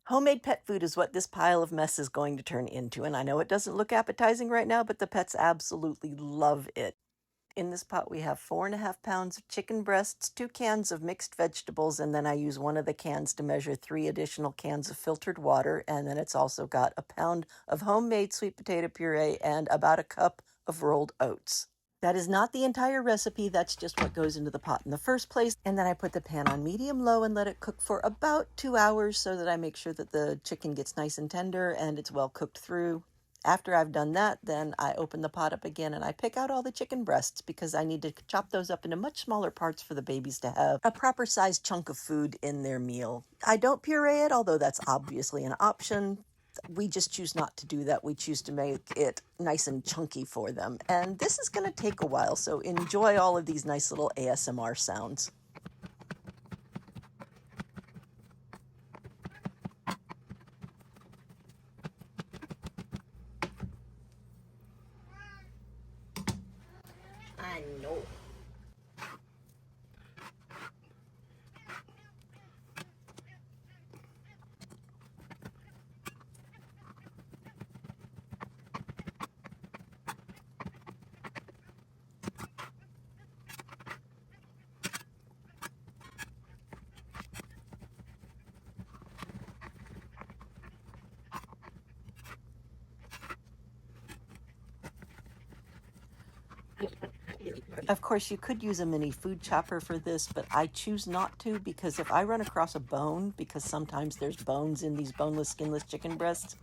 Homemade pet food is what this pile of mess is going to turn into, and I know it doesn't look appetizing right now, but the pets absolutely love it. In this pot, we have 4.5 pounds of chicken breasts, 2 cans of mixed vegetables, and then I use one of the cans to measure 3 additional cans of filtered water. And then it's also got a pound of homemade sweet potato puree and about a cup of rolled oats. That is not the entire recipe, that's just what goes into the pot in the first place. And then I put the pan on medium-low and let it cook for about 2 hours so that I make sure that the chicken gets nice and tender and it's well cooked through. After I've done that, then I open the pot up again and I pick out all the chicken breasts because I need to chop those up into much smaller parts for the babies to have a proper sized chunk of food in their meal. I don't puree it, although that's obviously an option. We just choose not to do that. We choose to make it nice and chunky for them. And this is going to take a while, so enjoy all of these nice little ASMR sounds. I know. Of course, you could use a mini food chopper for this, but I choose not to because if I run across a bone, because sometimes there's bones in these boneless, skinless chicken breasts,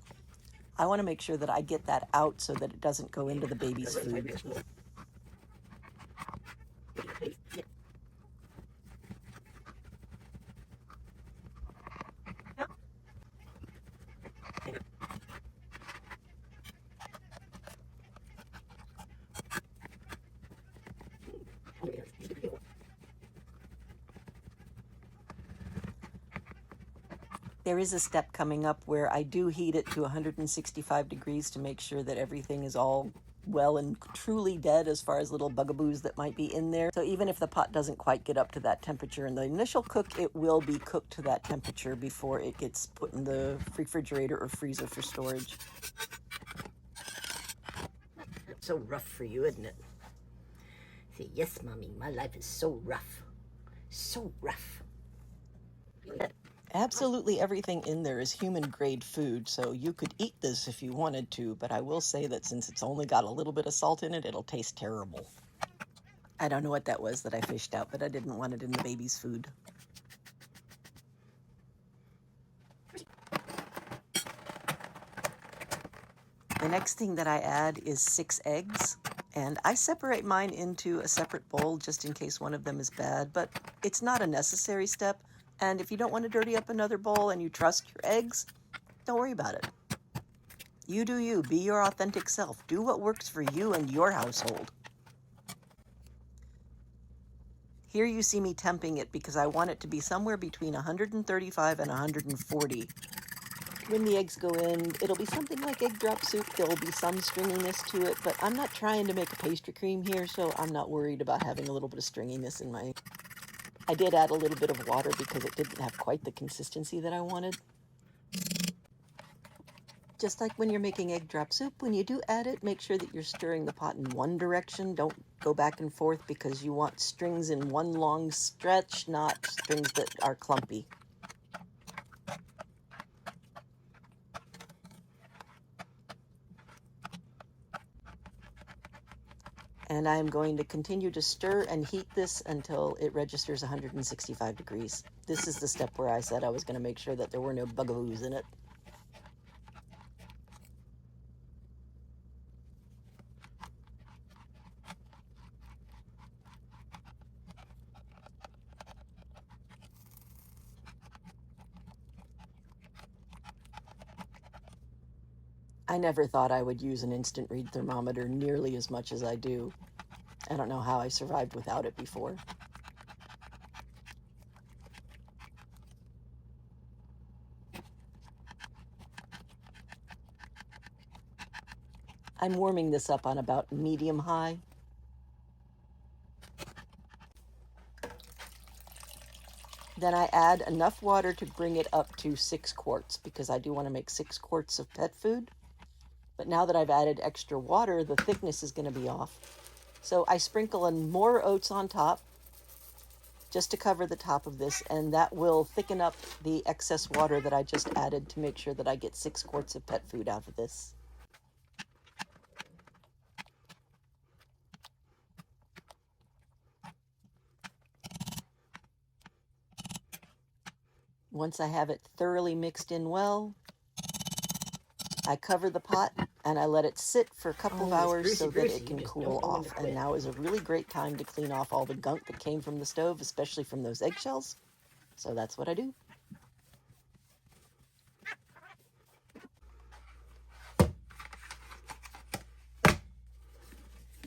I want to make sure that I get that out so that it doesn't go into the baby's food. There is a step coming up where I do heat it to 165 degrees to make sure that everything is all well and truly dead as far as little bugaboos that might be in there. So even if the pot doesn't quite get up to that temperature in the initial cook, it will be cooked to that temperature before it gets put in the refrigerator or freezer for storage. It's so rough for you, isn't it? Say, yes, Mommy, my life is so rough. So rough. Absolutely everything in there is human grade food, so you could eat this if you wanted to, but I will say that since it's only got a little bit of salt in it, it'll taste terrible. I don't know what that was that I fished out, but I didn't want it in the baby's food. The next thing that I add is 6 eggs, and I separate mine into a separate bowl just in case one of them is bad, but it's not a necessary step. And if you don't want to dirty up another bowl and you trust your eggs, don't worry about it. You do you. Be your authentic self. Do what works for you and your household. Here you see me temping it because I want it to be somewhere between 135 and 140. When the eggs go in, it'll be something like egg drop soup. There will be some stringiness to it, but I'm not trying to make a pastry cream here, so I'm not worried about having a little bit of stringiness in my... I did add a little bit of water because it didn't have quite the consistency that I wanted. Just like when you're making egg drop soup, when you do add it, make sure that you're stirring the pot in one direction. Don't go back and forth because you want strings in one long stretch, not strings that are clumpy. And I'm going to continue to stir and heat this until it registers 165 degrees. This is the step where I said I was going to make sure that there were no bugaboos in it. I never thought I would use an instant read thermometer nearly as much as I do. I don't know how I survived without it before. I'm warming this up on about medium high. Then I add enough water to bring it up to 6 quarts because I do want to make 6 quarts of pet food. But now that I've added extra water, the thickness is going to be off. So I sprinkle in more oats on top just to cover the top of this, and that will thicken up the excess water that I just added to make sure that I get 6 quarts of pet food out of this. Once I have it thoroughly mixed in well, I cover the pot and I let it sit for a couple of hours so that it can cool off. And now is a really great time to clean off all the gunk that came from the stove, especially from those eggshells. So that's what I do.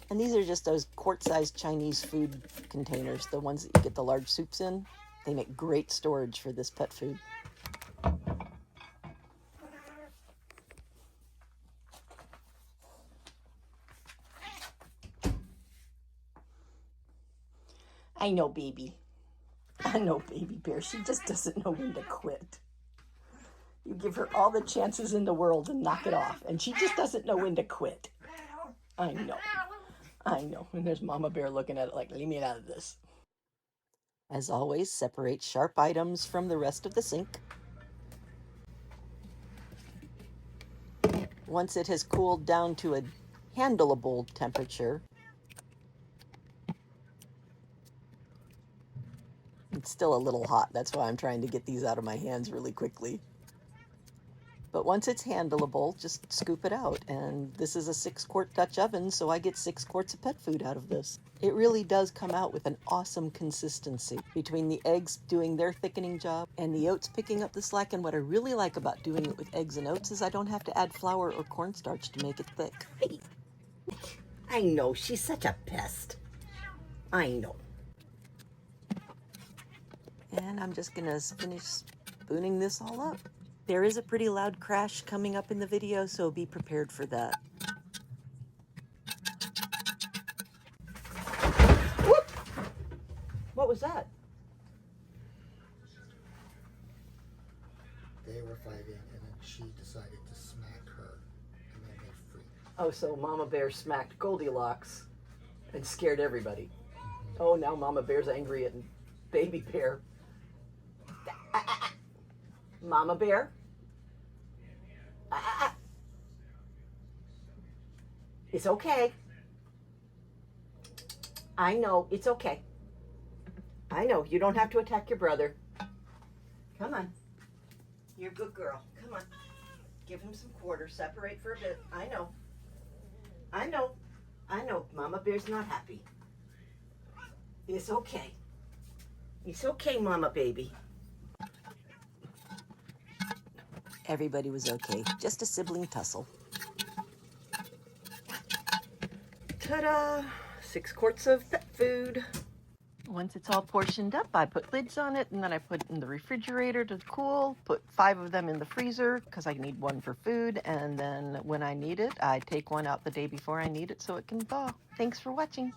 And these are just those quart-sized Chinese food containers, the ones that you get the large soups in. They make great storage for this pet food. I know, baby. I know, baby bear. She just doesn't know when to quit. You give her all the chances in the world to knock it off, and she just doesn't know when to quit. I know. I know. And there's Mama Bear looking at it like, leave me out of this. As always, separate sharp items from the rest of the sink. Once it has cooled down to a handleable temperature, it's still a little hot. That's why I'm trying to get these out of my hands really quickly. But once it's handleable, just scoop it out. And this is a 6-quart Dutch oven, so I get 6 quarts of pet food out of this. It really does come out with an awesome consistency between the eggs doing their thickening job and the oats picking up the slack. And what I really like about doing it with eggs and oats is I don't have to add flour or cornstarch to make it thick. Hey, I know, she's such a pest. I know. And I'm just gonna finish spooning this all up. There is a pretty loud crash coming up in the video, so be prepared for that. Whoop! What was that? They were fighting, and then she decided to smack her, and then they freaked. Oh, so Mama Bear smacked Goldilocks and scared everybody. Oh, now Mama Bear's angry at Baby Bear. Mama Bear? It's okay. I know, it's okay. I know, you don't have to attack your brother. Come on. You're a good girl. Come on. Give him some quarters. Separate for a bit. I know. I know. I know. Mama Bear's not happy. It's okay. It's okay, Mama Baby. Everybody was okay. Just a sibling tussle. Ta-da! 6 quarts of pet food. Once it's all portioned up, I put lids on it, and then I put it in the refrigerator to cool, put 5 of them in the freezer because I need 1 for food, and then when I need it, I take one out the day before I need it so it can thaw. Thanks for watching.